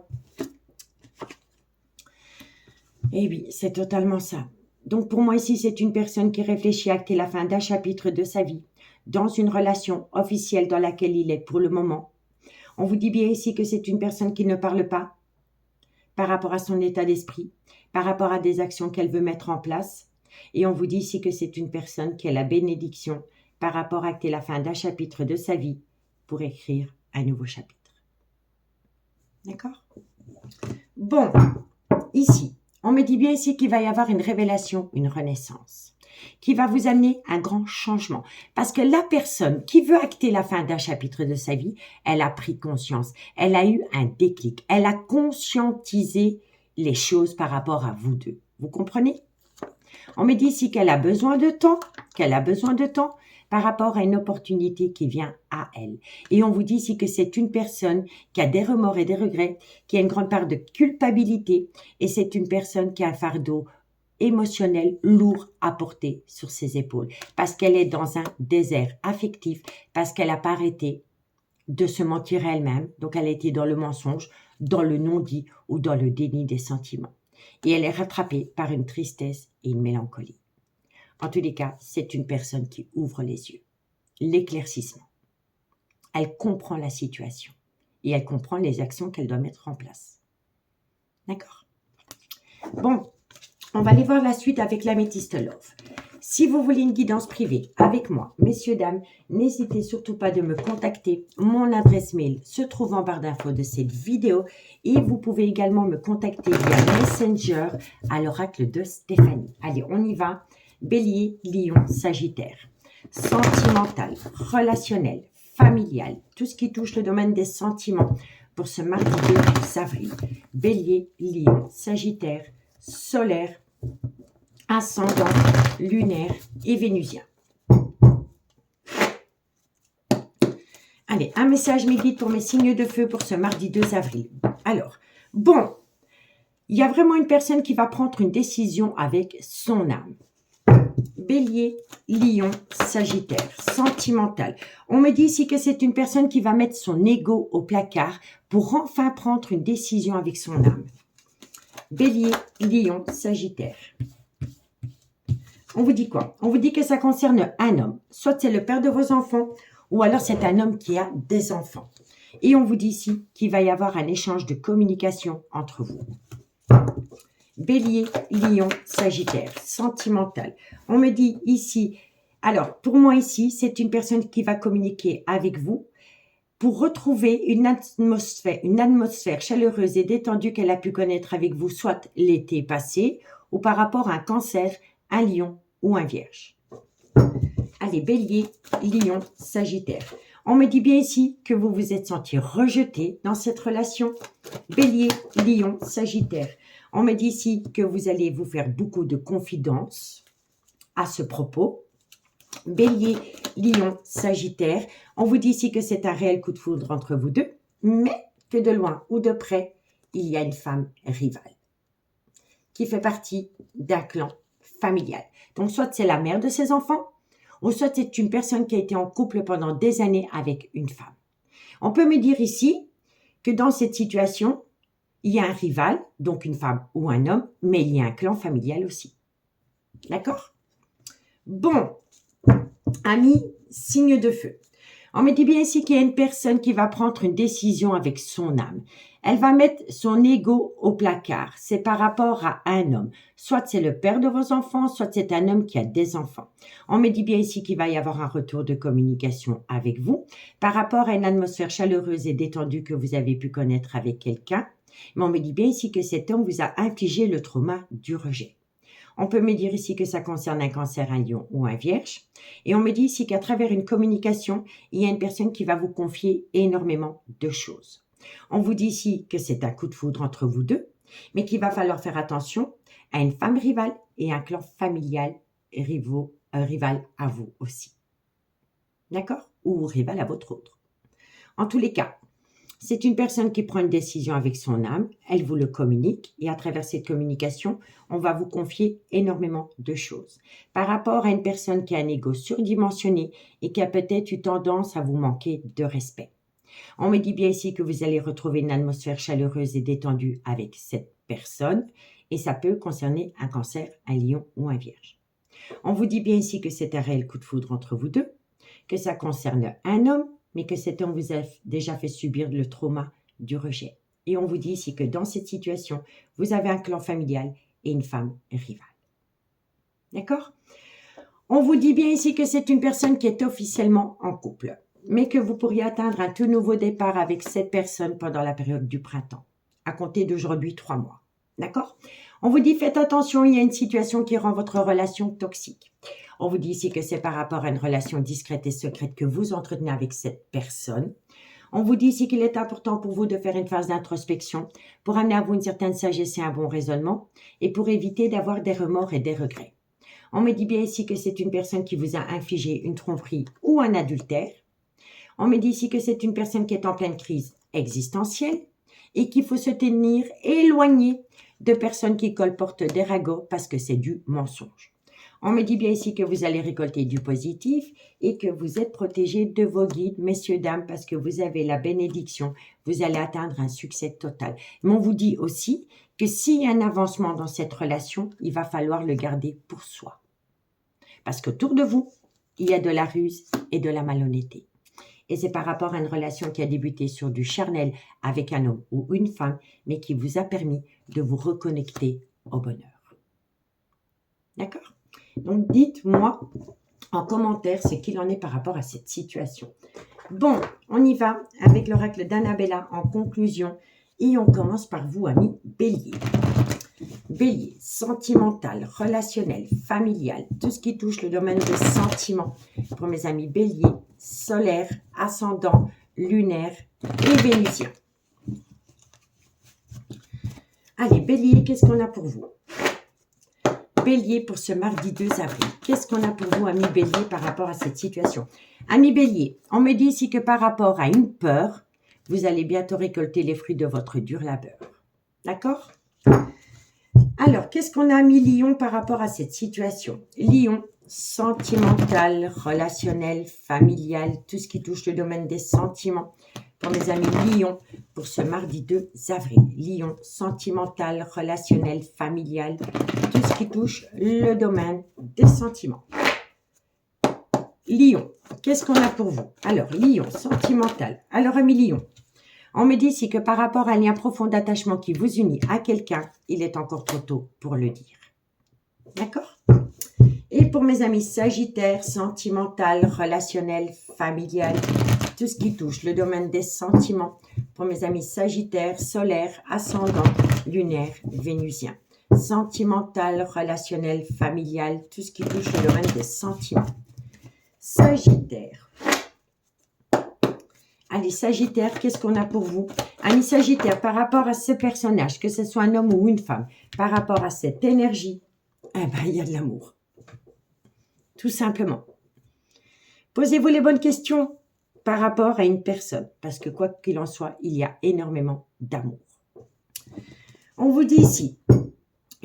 Eh oui, c'est totalement ça. Donc pour moi ici, c'est une personne qui réfléchit à acter la fin d'un chapitre de sa vie, dans une relation officielle dans laquelle il est pour le moment. On vous dit bien ici que c'est une personne qui ne parle pas par rapport à son état d'esprit, par rapport à des actions qu'elle veut mettre en place. Et on vous dit ici que c'est une personne qui a la bénédiction par rapport à acter la fin d'un chapitre de sa vie pour écrire un nouveau chapitre. D'accord? Bon, ici, on me dit bien ici qu'il va y avoir une révélation, une renaissance. qui va vous amener un grand changement. Parce que la personne qui veut acter la fin d'un chapitre de sa vie, elle a pris conscience, elle a eu un déclic, elle a conscientisé les choses par rapport à vous deux. Vous comprenez? On me dit ici qu'elle a besoin de temps, par rapport à une opportunité qui vient à elle. Et on vous dit ici que c'est une personne qui a des remords et des regrets, qui a une grande part de culpabilité, et c'est une personne qui a un fardeau émotionnel lourd à porter sur ses épaules, parce qu'elle est dans un désert affectif, parce qu'elle n'a pas arrêté de se mentir à elle-même, donc elle a été dans le mensonge, dans le non-dit ou dans le déni des sentiments. Et elle est rattrapée par une tristesse et une mélancolie. En tous les cas, c'est une personne qui ouvre les yeux. L'éclaircissement. Elle comprend la situation et elle comprend les actions qu'elle doit mettre en place. D'accord? Bon, on va aller voir la suite avec l'améthyste Love. Si vous voulez une guidance privée avec moi, messieurs, dames, n'hésitez surtout pas de me contacter. Mon adresse mail se trouve en barre d'infos de cette vidéo et vous pouvez également me contacter via Messenger à l'oracle de Stéphanie. Allez, on y va. Bélier, Lion, Sagittaire. Sentimental, relationnel, familial, tout ce qui touche le domaine des sentiments pour ce mardi 2 avril. Bélier, Lion, Sagittaire, solaire, ascendant, lunaire et vénusien. Allez, un message guide pour mes signes de feu pour ce mardi 2 avril. Alors, bon, il y a vraiment une personne qui va prendre une décision avec son âme. Bélier, Lion, Sagittaire, sentimental. On me dit ici que c'est une personne qui va mettre son ego au placard pour enfin prendre une décision avec son âme. Bélier, Lion, Sagittaire. On vous dit quoi? On vous dit que ça concerne un homme. Soit c'est le père de vos enfants, ou alors c'est un homme qui a des enfants. Et on vous dit ici qu'il va y avoir un échange de communication entre vous. Bélier, Lion, Sagittaire, sentimental. On me dit ici, alors pour moi ici, c'est une personne qui va communiquer avec vous pour retrouver une atmosphère chaleureuse et détendue qu'elle a pu connaître avec vous, soit l'été passé, ou par rapport à un cancer, un lion ou un vierge. Allez, Bélier, Lion, Sagittaire. On me dit bien ici que vous vous êtes senti rejeté dans cette relation. Bélier, Lion, Sagittaire. On me dit ici que vous allez vous faire beaucoup de confidences à ce propos. Bélier, Lion, Sagittaire. On vous dit ici que c'est un réel coup de foudre entre vous deux, mais que de loin ou de près, il y a une femme rivale qui fait partie d'un clan familial. Donc, soit c'est la mère de ses enfants, ou soit c'est une personne qui a été en couple pendant des années avec une femme. On peut me dire ici que dans cette situation, il y a un rival, donc une femme ou un homme, mais il y a un clan familial aussi. D'accord? Bon, amis, signe de feu. On me dit bien ici qu'il y a une personne qui va prendre une décision avec son âme. Elle va mettre son ego au placard. C'est par rapport à un homme. Soit c'est le père de vos enfants, soit c'est un homme qui a des enfants. On me dit bien ici qu'il va y avoir un retour de communication avec vous par rapport à une atmosphère chaleureuse et détendue que vous avez pu connaître avec quelqu'un. Mais on me dit bien ici que cet homme vous a infligé le trauma du rejet. On peut me dire ici que ça concerne un cancer, un lion ou un vierge. Et on me dit ici qu'à travers une communication, il y a une personne qui va vous confier énormément de choses. On vous dit ici que c'est un coup de foudre entre vous deux, mais qu'il va falloir faire attention à une femme rivale et un clan familial rival à vous aussi. D'accord? Ou rival à votre autre. En tous les cas, c'est une personne qui prend une décision avec son âme, elle vous le communique et à travers cette communication, on va vous confier énormément de choses. Par rapport à une personne qui a un ego surdimensionné et qui a peut-être eu tendance à vous manquer de respect. On me dit bien ici que vous allez retrouver une atmosphère chaleureuse et détendue avec cette personne et ça peut concerner un cancer, un lion ou un vierge. On vous dit bien ici que c'est un réel coup de foudre entre vous deux, que ça concerne un homme, mais que cet homme vous a déjà fait subir le trauma du rejet. Et on vous dit ici que dans cette situation, vous avez un clan familial et une femme rivale. D'accord? On vous dit bien ici que c'est une personne qui est officiellement en couple, mais que vous pourriez atteindre un tout nouveau départ avec cette personne pendant la période du printemps, à compter d'aujourd'hui 3 mois. D'accord? On vous dit, faites attention, il y a une situation qui rend votre relation toxique. On vous dit ici que c'est par rapport à une relation discrète et secrète que vous entretenez avec cette personne. On vous dit ici qu'il est important pour vous de faire une phase d'introspection pour amener à vous une certaine sagesse et un bon raisonnement et pour éviter d'avoir des remords et des regrets. On me dit bien ici que c'est une personne qui vous a infligé une tromperie ou un adultère. On me dit ici que c'est une personne qui est en pleine crise existentielle et qu'il faut se tenir éloigné de personnes qui colportent des ragots parce que c'est du mensonge. On me dit bien ici que vous allez récolter du positif et que vous êtes protégé de vos guides, messieurs, dames, parce que vous avez la bénédiction, vous allez atteindre un succès total. Mais on vous dit aussi que s'il y a un avancement dans cette relation, il va falloir le garder pour soi. Parce qu'autour de vous, il y a de la ruse et de la malhonnêteté. Et c'est par rapport à une relation qui a débuté sur du charnel avec un homme ou une femme, mais qui vous a permis de vous reconnecter au bonheur. D'accord? Donc, dites-moi en commentaire ce qu'il en est par rapport à cette situation. Bon, on y va avec l'oracle d'Annabella en conclusion. Et on commence par vous, amis Bélier. Bélier, sentimental, relationnel, familial, tout ce qui touche le domaine des sentiments. Pour mes amis Bélier, solaire, ascendant, lunaire et vénusien. Allez, Bélier, qu'est-ce qu'on a pour vous? Bélier, pour ce mardi 2 avril, qu'est-ce qu'on a pour vous, amis Bélier, par rapport à cette situation? Amis Bélier, on me dit ici que par rapport à une peur, vous allez bientôt récolter les fruits de votre dur labeur. D'accord? Alors, qu'est-ce qu'on a mis Lion par rapport à cette situation? Lion, sentimental, relationnel, familial, tout ce qui touche le domaine des sentiments. Pour mes amis Lion, pour ce mardi 2 avril. Lion, sentimental, relationnel, familial, tout ce qui touche le domaine des sentiments. Lion, qu'est-ce qu'on a pour vous? Alors, Lion, sentimental. Alors, amis Lion, on me dit ici que par rapport à un lien profond d'attachement qui vous unit à quelqu'un, il est encore trop tôt pour le dire. D'accord? Et pour mes amis Sagittaire, sentimental, relationnel, familial, tout ce qui touche le domaine des sentiments. Pour mes amis Sagittaire, solaire, ascendant, lunaire, vénusien. Sentimental, relationnel, familial, tout ce qui touche le domaine des sentiments. Sagittaire. Allez, Sagittaire, qu'est-ce qu'on a pour vous? Amis Sagittaire, par rapport à ce personnage, que ce soit un homme ou une femme, par rapport à cette énergie, eh ben, il y a de l'amour. Tout simplement. Posez-vous les bonnes questions par rapport à une personne, parce que quoi qu'il en soit, il y a énormément d'amour. On vous dit ici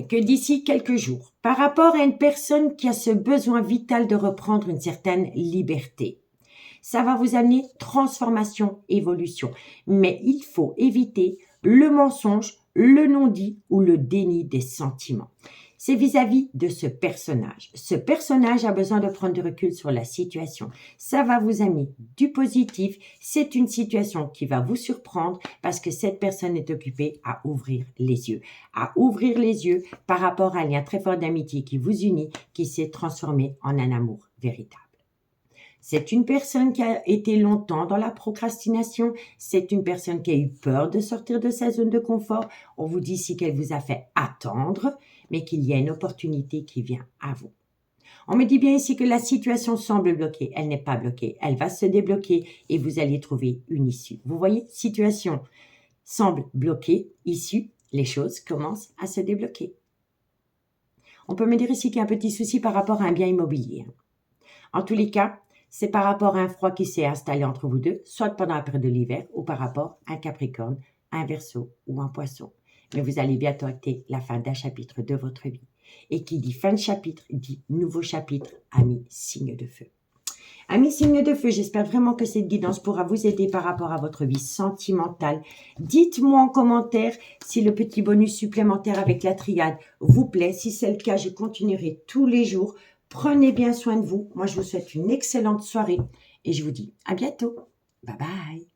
que d'ici quelques jours, par rapport à une personne qui a ce besoin vital de reprendre une certaine liberté, ça va vous amener transformation, évolution. Mais il faut éviter le mensonge, le non-dit ou le déni des sentiments. C'est vis-à-vis de ce personnage. Ce personnage a besoin de prendre du recul sur la situation. Ça va vous amener du positif. C'est une situation qui va vous surprendre parce que cette personne est occupée à ouvrir les yeux. À ouvrir les yeux par rapport à un lien très fort d'amitié qui vous unit, qui s'est transformé en un amour véritable. C'est une personne qui a été longtemps dans la procrastination. C'est une personne qui a eu peur de sortir de sa zone de confort. On vous dit ici qu'elle vous a fait attendre, mais qu'il y a une opportunité qui vient à vous. On me dit bien ici que la situation semble bloquée. Elle n'est pas bloquée. Elle va se débloquer et vous allez trouver une issue. Vous voyez, situation semble bloquée, issue, les choses commencent à se débloquer. On peut me dire ici qu'il y a un petit souci par rapport à un bien immobilier. En tous les cas, c'est par rapport à un froid qui s'est installé entre vous deux, soit pendant la période de l'hiver ou par rapport à un Capricorne, un Verseau ou un Poisson. Mais vous allez bientôt acter la fin d'un chapitre de votre vie. Et qui dit fin de chapitre, dit nouveau chapitre, amis signe de feu. Amis signe de feu, j'espère vraiment que cette guidance pourra vous aider par rapport à votre vie sentimentale. Dites-moi en commentaire si le petit bonus supplémentaire avec la triade vous plaît. Si c'est le cas, je continuerai tous les jours. Prenez bien soin de vous. Moi, je vous souhaite une excellente soirée et je vous dis à bientôt. Bye bye.